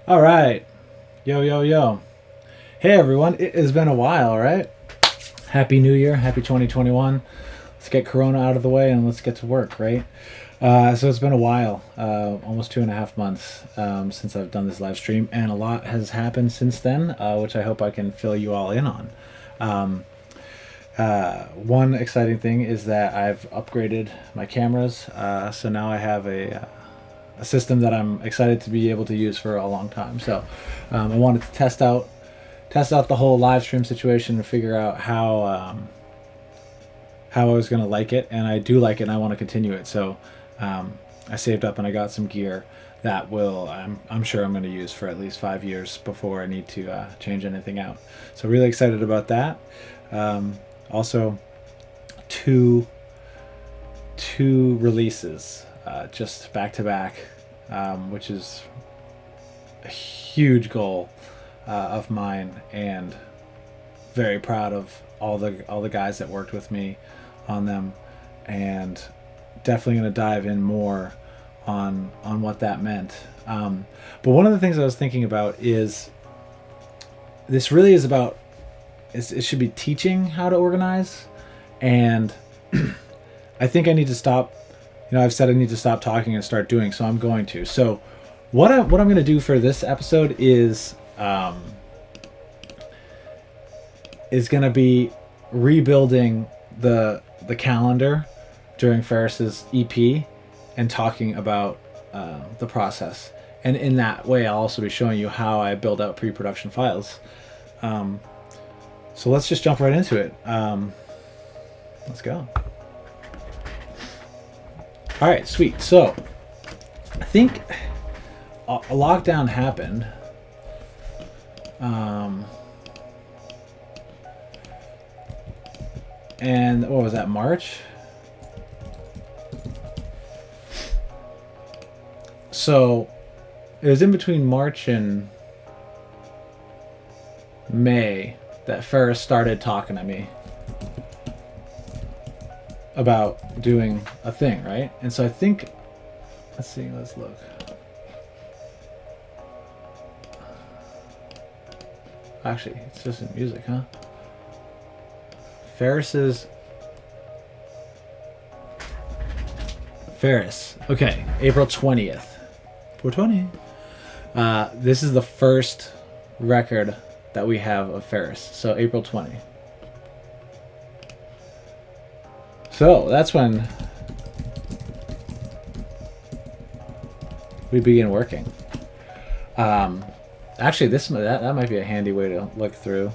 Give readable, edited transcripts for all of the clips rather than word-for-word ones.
All right. Yo, yo, yo. Hey, everyone. It has been a while, right? Happy New Year. Happy 2021. Let's get Corona out of the way and let's get to work, right? So it's been a while, almost 2.5 months since I've done this live stream, and a lot has happened since then, which I hope I can fill you all in on. Um, One exciting thing is that I've upgraded my cameras, so now I have a system that I'm excited to be able to use for a long time. So I wanted to test out the whole live stream situation and figure out how I was gonna like it, and I do like it, and I want to continue it. So I saved up and I got some gear that I'm sure I'm going to use for at least 5 years before I need to change anything out. So really excited about that. Also, two releases just back to back, which is a huge goal of mine, and very proud of all the guys that worked with me on them, and definitely going to dive in more on what that meant. But one of the things I was thinking about is this really is about it should be teaching how to organize, and I think I need to stop. I've said I need to stop talking and start doing, so I'm going to. So what I'm going to do for this episode is going to be rebuilding the calendar during Ferris's EP and talking about the process. And in that way, I'll also be showing you how I build out pre-production files. So let's just jump right into it. Let's go. All right, sweet. So I think a lockdown happened. And what was that, March? So it was in between March and May that Ferris started talking to me about doing a thing, right? And so I think, let's look. Actually, it's just in music, huh? Ferris. Okay, April 20th. 420. This is the first record that we have of Ferris. So April 20. So that's when we begin working. Actually, that might be a handy way to look through.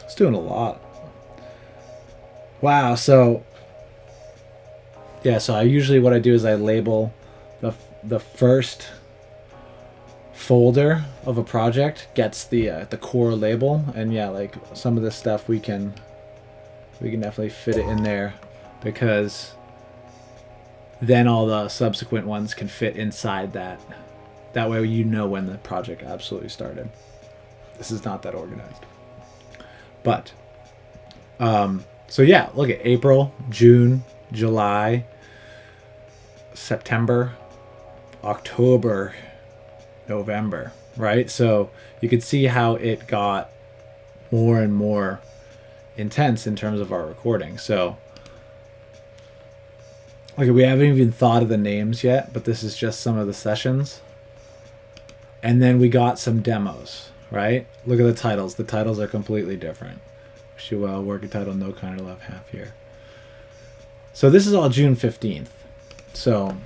It's doing a lot. Wow. So yeah. So what I do is I label the first folder of a project gets the core label, and yeah, like some of this stuff we can definitely fit it in there, because then all the subsequent ones can fit inside that. That way you know when the project absolutely started. This is not that organized. But so yeah, look at April, June, July, September, October, November, right? So you could see how it got more and more intense in terms of our recording. So okay, we haven't even thought of the names yet, but this is just some of the sessions. And then we got some demos, right? Look at the titles. The titles are completely different. Wish you well, working title, No Kind of Love, Half Here. So this is all June 15th. So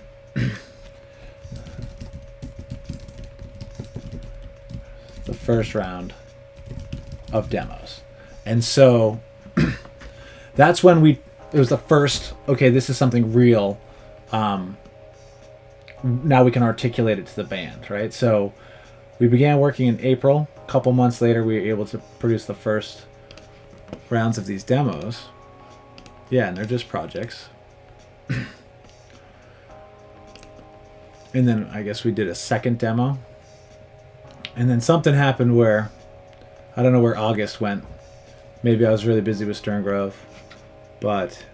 the first round of demos. And so that's when it was the first, okay, this is something real. Now we can articulate it to the band, right? So we began working in April. A couple months later, we were able to produce the first rounds of these demos. Yeah, and they're just projects. And then I guess we did a second demo. And then something happened where, I don't know where August went. Maybe I was really busy with Stern Grove. But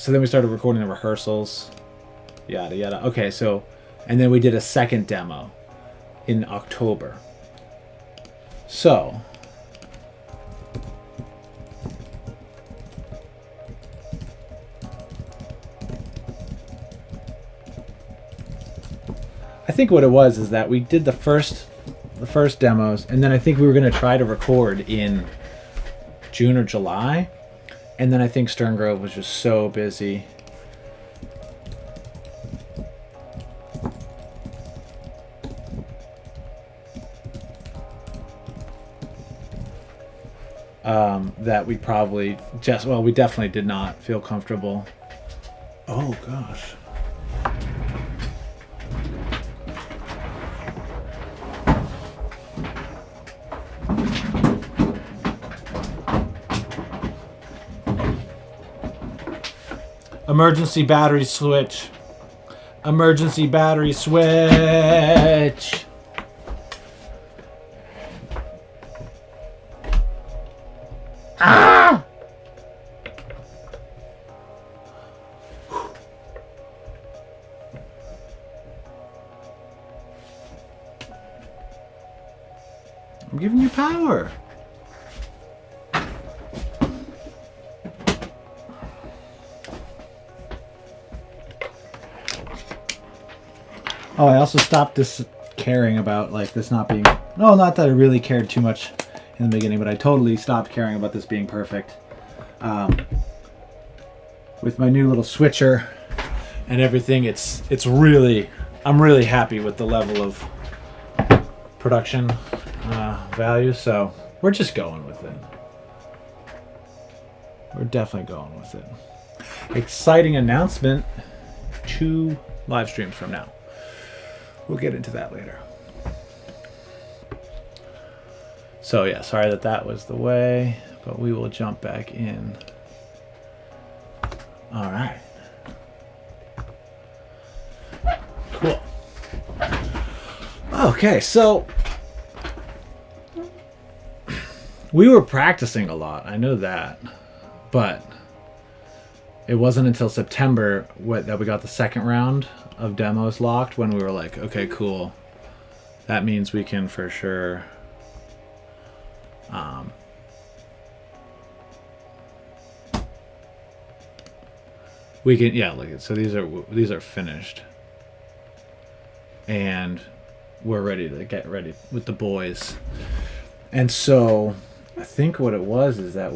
so then we started recording the rehearsals, yada yada. Okay, so, and then we did a second demo in October. So, I think what it was is that we did the first demos, and then I think we were going to try to record in June or July, and then I think Stern Grove was just so busy. That we probably we definitely did not feel comfortable. Oh gosh. Emergency battery switch. Emergency battery switch. Ah! I'm giving you power. Oh, I also stopped caring about like this not being. No, not that I really cared too much in the beginning, but I totally stopped caring about this being perfect. With my new little switcher and everything, it's really, I'm really happy with the level of production value. So we're just going with it. We're definitely going with it. Exciting announcement: 2 live streams from now. We'll get into that later. So yeah, sorry that was the way, but we will jump back in. All right. Cool. Okay, so we were practicing a lot. I know that, but it wasn't until September that we got the second round of demos locked when we were like, okay, cool. That means we can for sure we can, yeah, look, so these are finished and we're ready to get ready with the boys. And so I think what it was is that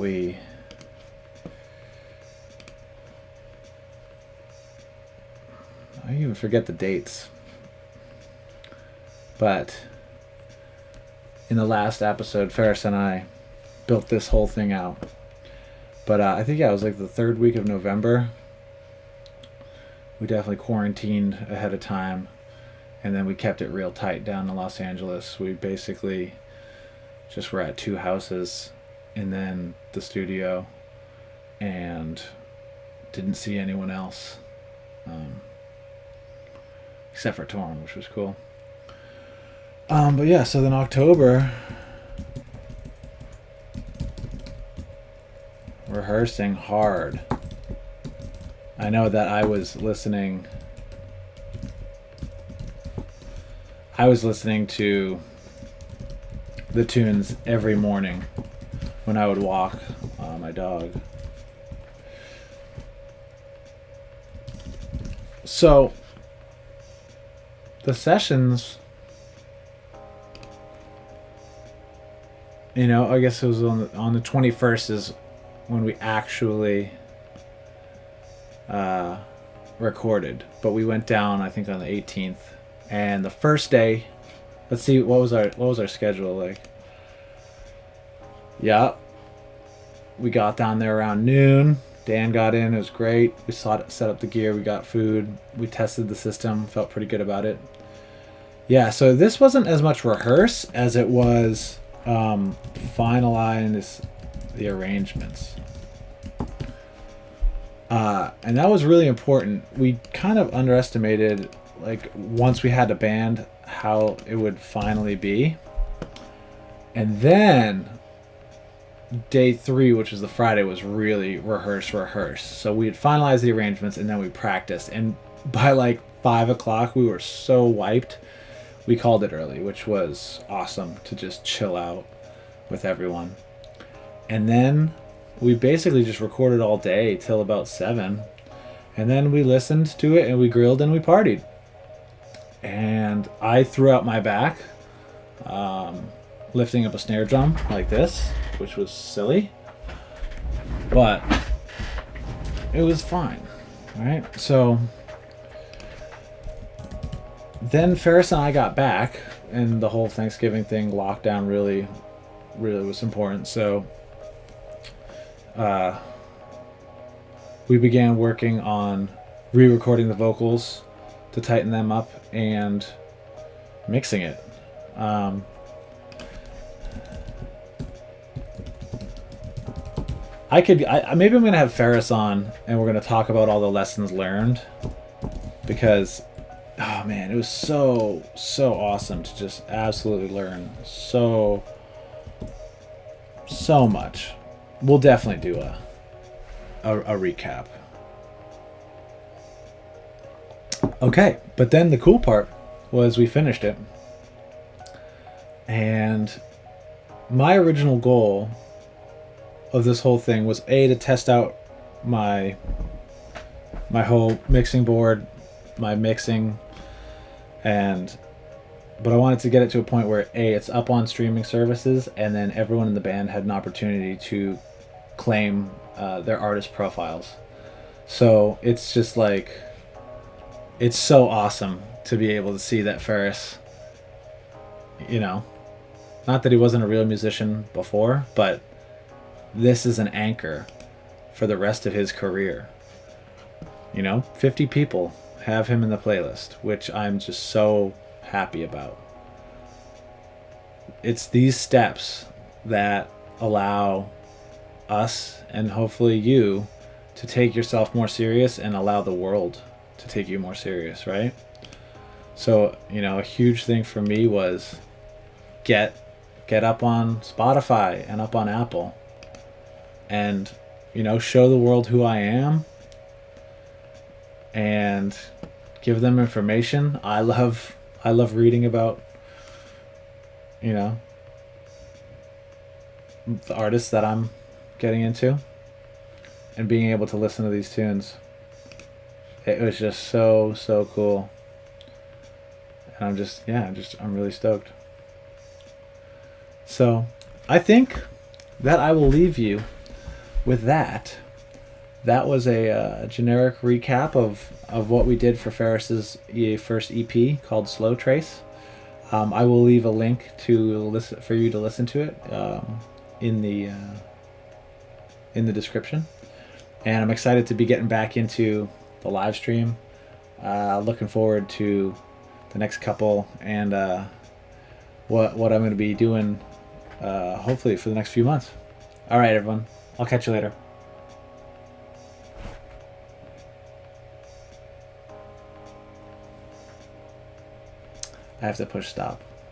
I even forget the dates, but in the last episode, Ferris and I built this whole thing out. But I think, yeah, it was like the 3rd week of November. We definitely quarantined ahead of time, and then we kept it real tight down in Los Angeles. We basically just were at 2 houses and then the studio, and didn't see anyone else. Except for Torn, which was cool. But yeah, so then October, rehearsing hard. I know that I was listening to the tunes every morning when I would walk my dog. So the sessions, you know, I guess it was on the 21st is when we actually recorded, but we went down I think on the 18th. And the first day, let's see, what was our schedule like? Yeah, we got down there around noon. Dan got in, it was great. We set up the gear, we got food, we tested the system, felt pretty good about it. Yeah, so this wasn't as much rehearse as it was finalize the arrangements. And that was really important. We kind of underestimated, like, once we had a band, how it would finally be. And then day 3, which was the Friday, was really rehearse. So we had finalized the arrangements and then we practiced. And by like 5 o'clock, we were so wiped. We called it early, which was awesome to just chill out with everyone. And then we basically just recorded all day till about 7. And then we listened to it and we grilled and we partied. And I threw out my back, lifting up a snare drum like this, which was silly, but it was fine, right? So then Ferris and I got back, and the whole Thanksgiving thing, lockdown, really was important. So we began working on re-recording the vocals to tighten them up and mixing it. Maybe I'm gonna have Ferris on and we're gonna talk about all the lessons learned, because oh man, it was so awesome to just absolutely learn so much. We'll definitely do a recap. Okay, but then the cool part was we finished it, and my original goal of this whole thing was to test out my whole mixing board, my mixing, but I wanted to get it to a point where it's up on streaming services, and then everyone in the band had an opportunity to claim their artist profiles. So it's just like, it's so awesome to be able to see that Ferris, not that he wasn't a real musician before, but this is an anchor for the rest of his career. 50 people have him in the playlist, which I'm just so happy about. It's these steps that allow us, and hopefully you, to take yourself more serious and allow the world to take you more serious, right? So, a huge thing for me was get up on Spotify and up on Apple, and show the world who I am and give them information. I love reading about the artists that I'm getting into and being able to listen to these tunes. It was just so cool, and I'm really stoked. So I think that I will leave you with that. That was a generic recap of what we did for Ferris's first EP called Slow Trace. I will leave a link for you to listen to it in the description. And I'm excited to be getting back into the live stream. Looking forward to the next couple, and what I'm going to be doing hopefully for the next few months. All right, everyone. I'll catch you later. I have to push stop.